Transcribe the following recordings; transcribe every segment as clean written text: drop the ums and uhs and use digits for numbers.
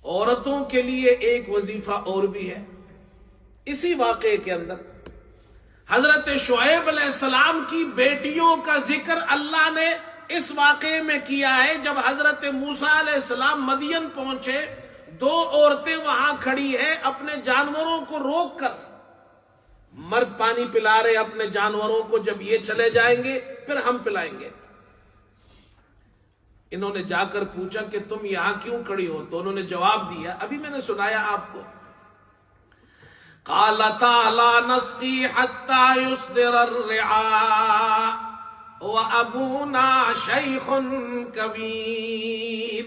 عورتوں کے لیے ایک وظیفہ اور بھی ہے اسی واقعے کے اندر۔ حضرت شعیب علیہ السلام کی بیٹیوں کا ذکر اللہ نے اس واقعے میں کیا ہے۔ جب حضرت موسیٰ علیہ السلام مدین پہنچے، دو عورتیں وہاں کھڑی ہیں اپنے جانوروں کو روک کر، مرد پانی پلا رہے اپنے جانوروں کو، جب یہ چلے جائیں گے پھر ہم پلائیں گے۔ انہوں نے جا کر پوچھا کہ تم یہاں کیوں کھڑی ہو؟ تو انہوں نے جواب دیا، ابھی میں نے سنایا آپ کو، قالتا لا نسقی حتی یصدر الرعاء وابونا شیخ کبیر۔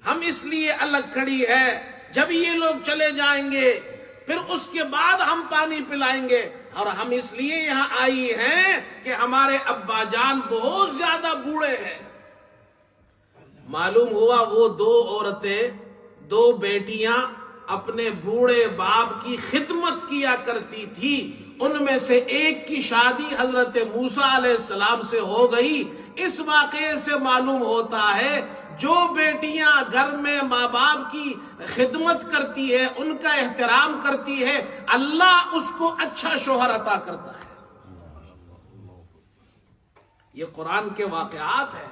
ہم اس لیے الگ کھڑی ہے، جب یہ لوگ چلے جائیں گے پھر اس کے بعد ہم پانی پلائیں گے، اور ہم اس لیے یہاں آئی ہیں کہ ہمارے ابا جان بہت زیادہ بوڑھے ہیں۔ معلوم ہوا وہ دو عورتیں، دو بیٹیاں اپنے بوڑھے باپ کی خدمت کیا کرتی تھی، ان میں سے ایک کی شادی حضرت موسیٰ علیہ السلام سے ہو گئی۔ اس واقعے سے معلوم ہوتا ہے جو بیٹیاں گھر میں ماں باپ کی خدمت کرتی ہے، ان کا احترام کرتی ہے، اللہ اس کو اچھا شوہر عطا کرتا ہے۔ یہ قرآن کے واقعات ہیں۔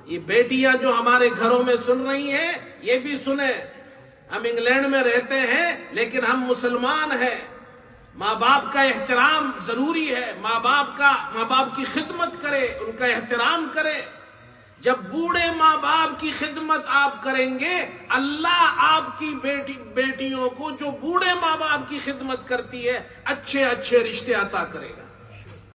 یہ بیٹیاں جو ہمارے گھروں میں سن رہی ہیں یہ بھی سنیں، ہم انگلینڈ میں رہتے ہیں لیکن ہم مسلمان ہیں۔ ماں باپ کا احترام ضروری ہے، ماں باپ کی خدمت کرے، ان کا احترام کرے۔ جب بوڑھے ماں باپ کی خدمت آپ کریں گے، اللہ آپ کی بیٹیوں کو جو بوڑھے ماں باپ کی خدمت کرتی ہے اچھے اچھے رشتے عطا کرے گا۔